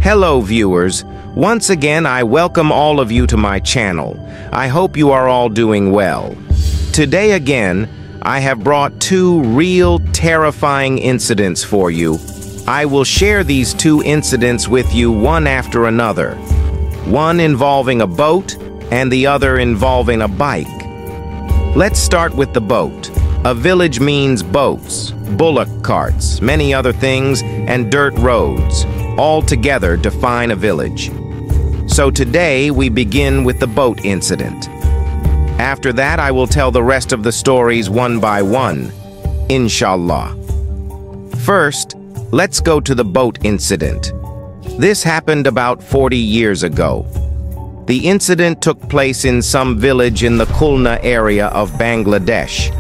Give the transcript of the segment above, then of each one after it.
Hello viewers, once again I welcome all of you to my channel. I hope you are all doing well. Today again, I have brought two real terrifying incidents for you. I will share these two incidents with you one after another. One involving a boat and the other involving a bike. Let's start with the boat. A village means boats, bullock carts, many other things, and dirt roads. All together define a village. So today we begin with the boat incident. After that I will tell the rest of the stories one by one, inshallah. First, let's go to the boat incident. This happened about 40 years ago. The incident took place in some village in the Khulna area of Bangladesh.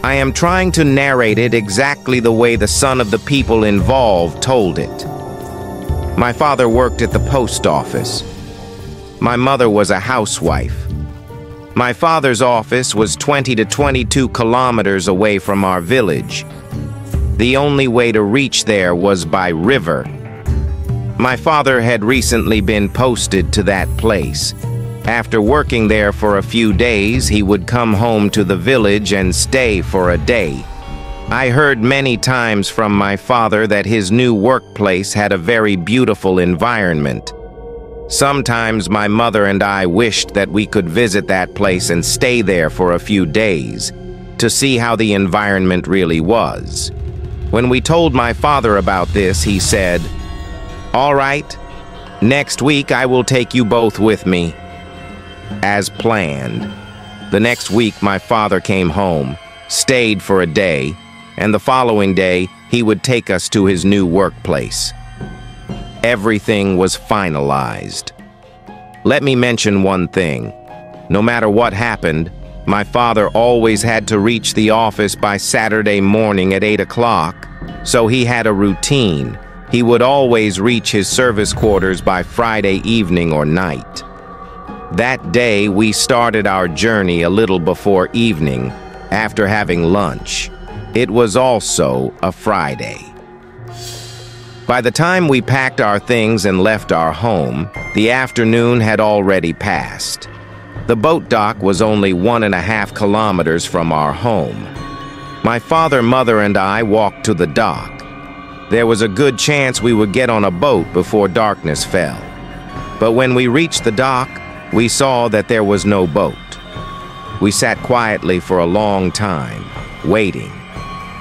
I am trying to narrate it exactly the way the son of the people involved told it. My father worked at the post office. My mother was a housewife. My father's office was 20 to 22 kilometers away from our village. The only way to reach there was by river. My father had recently been posted to that place. After working there for a few days, he would come home to the village and stay for a day. I heard many times from my father that his new workplace had a very beautiful environment. Sometimes my mother and I wished that we could visit that place and stay there for a few days to see how the environment really was. When we told my father about this, he said, "All right, next week I will take you both with me." As planned. The next week my father came home, stayed for a day, and the following day, he would take us to his new workplace. Everything was finalized. Let me mention one thing. No matter what happened, my father always had to reach the office by Saturday morning at 8 o'clock, so he had a routine. He would always reach his service quarters by Friday evening or night. That day, we started our journey a little before evening, after having lunch. It was also a Friday. By the time we packed our things and left our home, the afternoon had already passed. The boat dock was only 1.5 kilometers from our home. My father, mother, and I walked to the dock. There was a good chance we would get on a boat before darkness fell. But when we reached the dock, we saw that there was no boat. We sat quietly for a long time, waiting.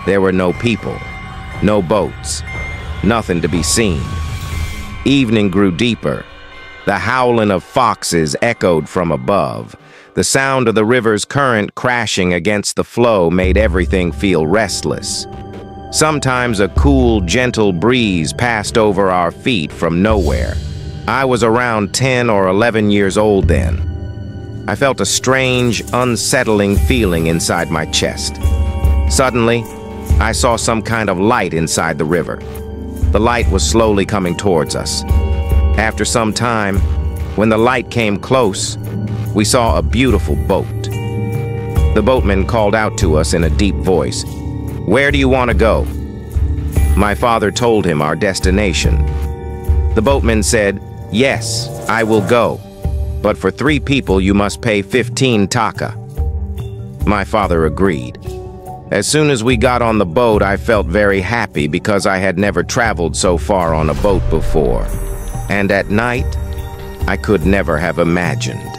There were no people, no boats, nothing to be seen. Evening grew deeper. The howling of foxes echoed from above. The sound of the river's current crashing against the flow made everything feel restless. Sometimes a cool, gentle breeze passed over our feet from nowhere. I was around 10 or 11 years old then. I felt a strange, unsettling feeling inside my chest. Suddenly, I saw some kind of light inside the river. The light was slowly coming towards us. After some time, when the light came close, we saw a beautiful boat. The boatman called out to us in a deep voice, "Where do you want to go?" My father told him our destination. The boatman said, "Yes, I will go, but for 3 people you must pay 15 taka." My father agreed. As soon as we got on the boat, I felt very happy because I had never traveled so far on a boat before. And at night, I could never have imagined.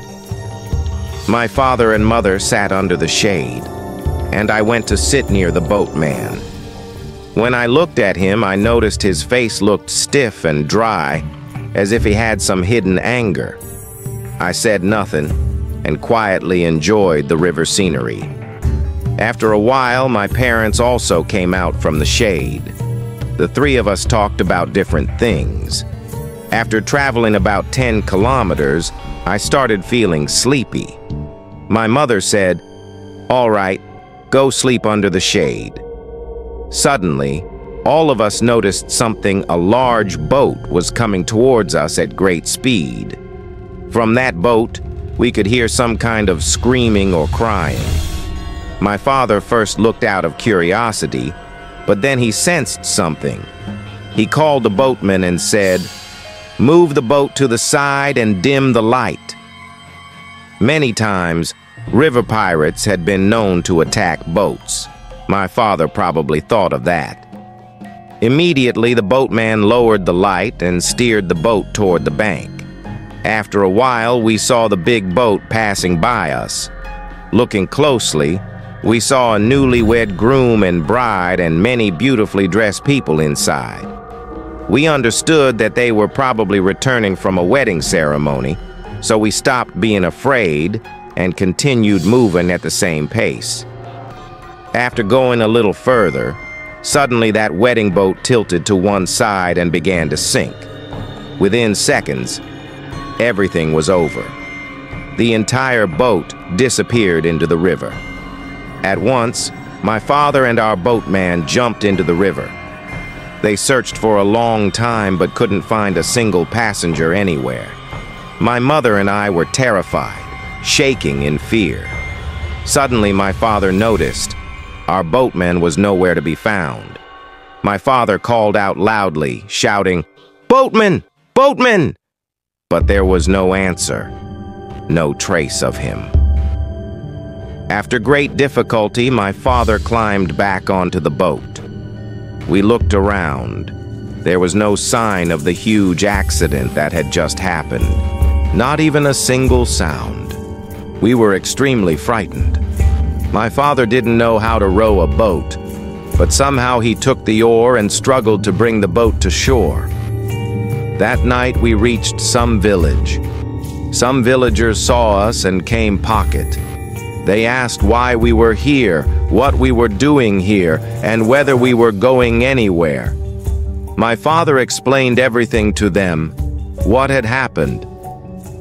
My father and mother sat under the shade, and I went to sit near the boatman. When I looked at him, I noticed his face looked stiff and dry, as if he had some hidden anger. I said nothing and quietly enjoyed the river scenery. After a while, my parents also came out from the shade. The 3 of us talked about different things. After traveling about 10 kilometers, I started feeling sleepy. My mother said, "All right, go sleep under the shade." Suddenly, all of us noticed something. A large boat was coming towards us at great speed. From that boat, we could hear some kind of screaming or crying. My father first looked out of curiosity, but then he sensed something. He called the boatman and said, move the boat to the side and dim the light. Many times, river pirates had been known to attack boats. My father probably thought of that. Immediately, the boatman lowered the light and steered the boat toward the bank. After a while, we saw the big boat passing by us. Looking closely, we saw a newlywed groom and bride and many beautifully dressed people inside. We understood that they were probably returning from a wedding ceremony, so we stopped being afraid and continued moving at the same pace. After going a little further, suddenly that wedding boat tilted to one side and began to sink. Within seconds, everything was over. The entire boat disappeared into the river. At once, my father and our boatman jumped into the river. They searched for a long time but couldn't find a single passenger anywhere. My mother and I were terrified, shaking in fear. Suddenly, my father noticed our boatman was nowhere to be found. My father called out loudly, shouting, "Boatman! Boatman!" But there was no answer, no trace of him. After great difficulty, my father climbed back onto the boat. We looked around. There was no sign of the huge accident that had just happened. Not even a single sound. We were extremely frightened. My father didn't know how to row a boat, but somehow he took the oar and struggled to bring the boat to shore. That night we reached some village. Some villagers saw us and came pocket. They asked why we were here, what we were doing here, and whether we were going anywhere. My father explained everything to them, what had happened.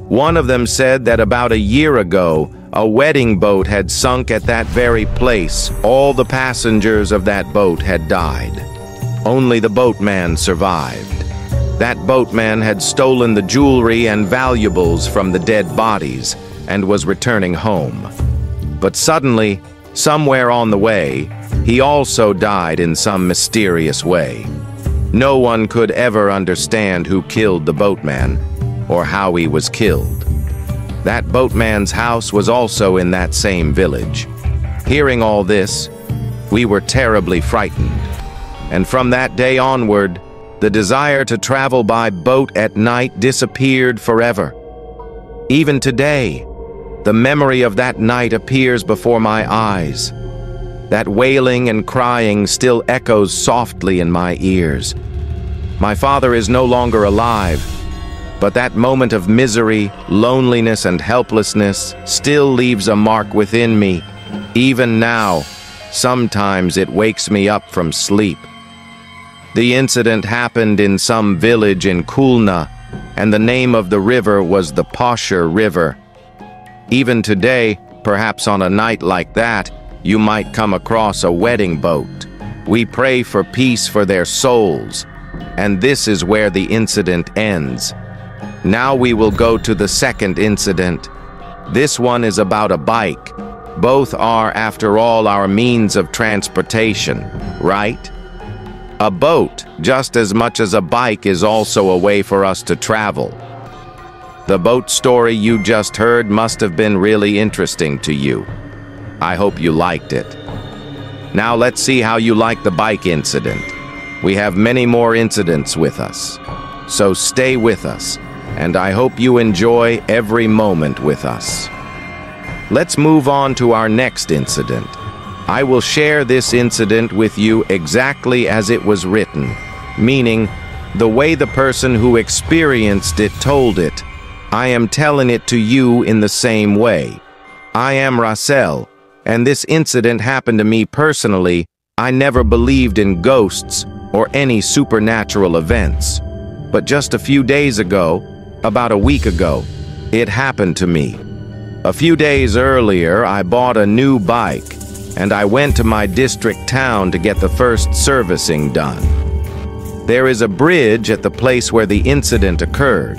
One of them said that about a year ago, a wedding boat had sunk at that very place. All the passengers of that boat had died. Only the boatman survived. That boatman had stolen the jewelry and valuables from the dead bodies and was returning home. But suddenly, somewhere on the way, he also died in some mysterious way. No one could ever understand who killed the boatman or how he was killed. That boatman's house was also in that same village. Hearing all this, we were terribly frightened. And from that day onward, the desire to travel by boat at night disappeared forever. Even today, the memory of that night appears before my eyes. That wailing and crying still echoes softly in my ears. My father is no longer alive, but that moment of misery, loneliness, and helplessness still leaves a mark within me. Even now, sometimes it wakes me up from sleep. The incident happened in some village in Khulna, and the name of the river was the Pashur River. Even today, perhaps on a night like that, you might come across a wedding boat. We pray for peace for their souls, and this is where the incident ends. Now we will go to the second incident. This one is about a bike. Both are, after all, our means of transportation, right? A boat, just as much as a bike, is also a way for us to travel. The boat story you just heard must have been really interesting to you. I hope you liked it. Now let's see how you like the bike incident. We have many more incidents with us. So stay with us, and I hope you enjoy every moment with us. Let's move on to our next incident. I will share this incident with you exactly as it was written, meaning the way the person who experienced it told it. I am telling it to you in the same way. I am Russell, and this incident happened to me personally. I never believed in ghosts or any supernatural events. But just a few days ago, about a week ago, it happened to me. A few days earlier, I bought a new bike, and I went to my district town to get the first servicing done. There is a bridge at the place where the incident occurred.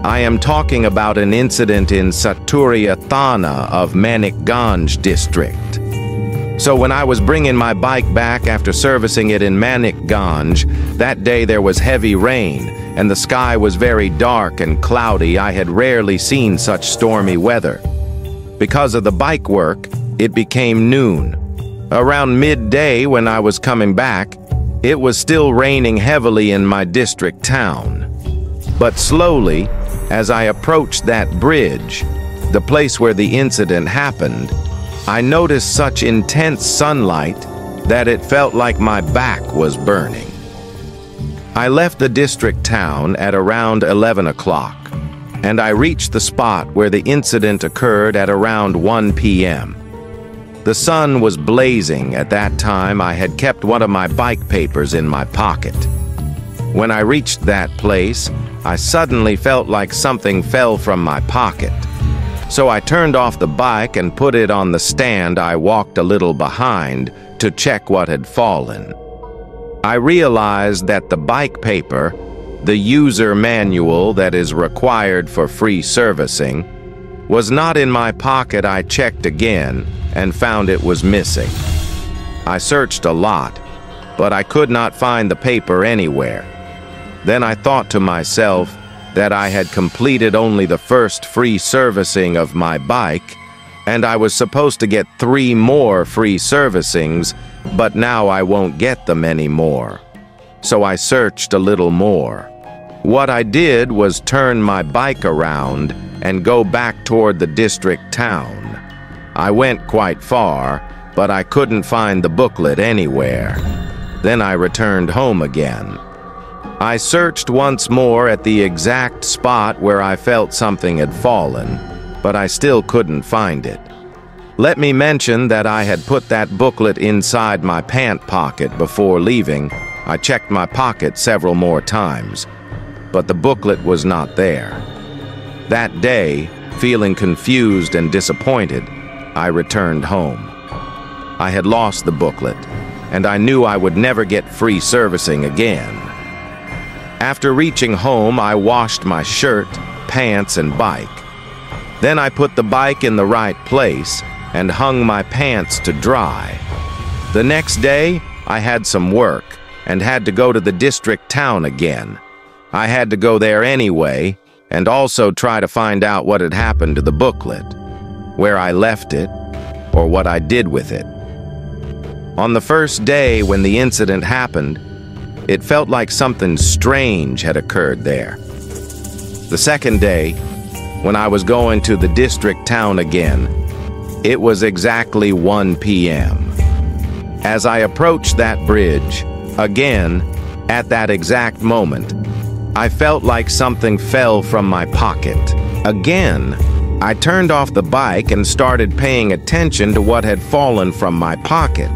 I am talking about an incident in Saturiya Thana of Manikganj district. So when I was bringing my bike back after servicing it in Manikganj, that day there was heavy rain, and the sky was very dark and cloudy. I had rarely seen such stormy weather. Because of the bike work, it became noon. Around midday when I was coming back, it was still raining heavily in my district town. But slowly, as I approached that bridge, the place where the incident happened, I noticed such intense sunlight that it felt like my back was burning. I left the district town at around 11 o'clock, and I reached the spot where the incident occurred at around 1 p.m. The sun was blazing. At that time, I had kept one of my bike papers in my pocket. When I reached that place, I suddenly felt like something fell from my pocket. So I turned off the bike and put it on the stand. I walked a little behind to check what had fallen. I realized that the bike paper, the user manual that is required for free servicing, was not in my pocket. I checked again and found it was missing. I searched a lot, but I could not find the paper anywhere. Then I thought to myself that I had completed only the first free servicing of my bike, and I was supposed to get 3 more free servicings, but now I won't get them anymore. So I searched a little more. What I did was turn my bike around and go back toward the district town. I went quite far, but I couldn't find the booklet anywhere. Then I returned home again. I searched once more at the exact spot where I felt something had fallen, but I still couldn't find it. Let me mention that I had put that booklet inside my pant pocket before leaving. I checked my pocket several more times, but the booklet was not there. That day, feeling confused and disappointed, I returned home. I had lost the booklet, and I knew I would never get free servicing again. After reaching home, I washed my shirt, pants, and bike. Then I put the bike in the right place and hung my pants to dry. The next day, I had some work and had to go to the district town again. I had to go there anyway and also try to find out what had happened to the booklet, where I left it, or what I did with it. On the first day when the incident happened, it felt like something strange had occurred there. The second day, when I was going to the district town again, it was exactly 1 p.m. As I approached that bridge, again, at that exact moment, I felt like something fell from my pocket. Again, I turned off the bike and started paying attention to what had fallen from my pocket.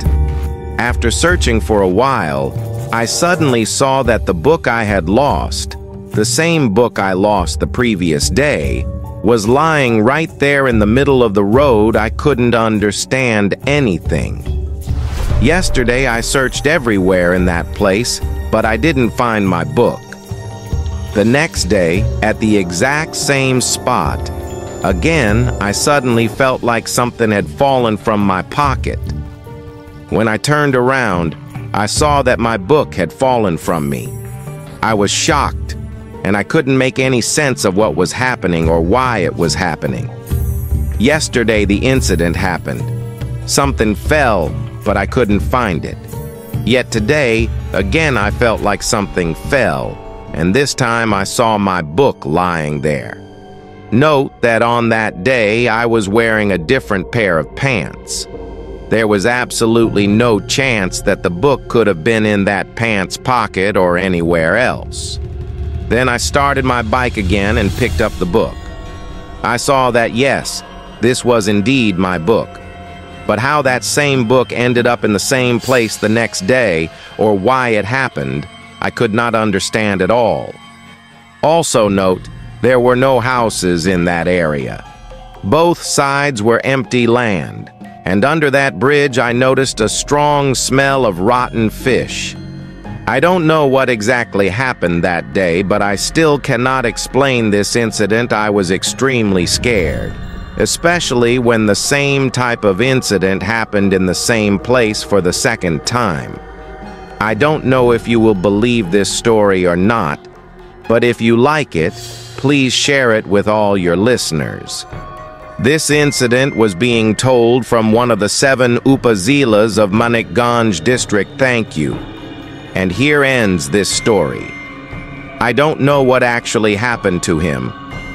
After searching for a while, I suddenly saw that the book I had lost, the same book I lost the previous day, was lying right there in the middle of the road. I couldn't understand anything. Yesterday I searched everywhere in that place, but I didn't find my book. The next day, at the exact same spot, again I suddenly felt like something had fallen from my pocket. When I turned around, I saw that my book had fallen from me. I was shocked, and I couldn't make any sense of what was happening or why it was happening. Yesterday, the incident happened. Something fell, but I couldn't find it. Yet today, again I felt like something fell, and this time I saw my book lying there. Note that on that day, I was wearing a different pair of pants. There was absolutely no chance that the book could have been in that pants pocket or anywhere else. Then I started my bike again and picked up the book. I saw that yes, this was indeed my book. But how that same book ended up in the same place the next day, or why it happened, I could not understand at all. Also note, there were no houses in that area. Both sides were empty land. And under that bridge I noticed a strong smell of rotten fish. I don't know what exactly happened that day, but I still cannot explain this incident. I was extremely scared. especially when the same type of incident happened in the same place for the second time. I don't know if you will believe this story or not, but if you like it, please share it with all your listeners. This incident was being told from one of the 7 upazilas of Manikganj district. Thank you. And here ends this story. I don't know what actually happened to him,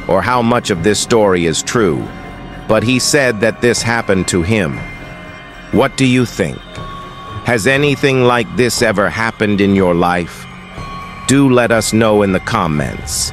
or how much of this story is true, but he said that this happened to him. What do you think? Has anything like this ever happened in your life? Do let us know in the comments.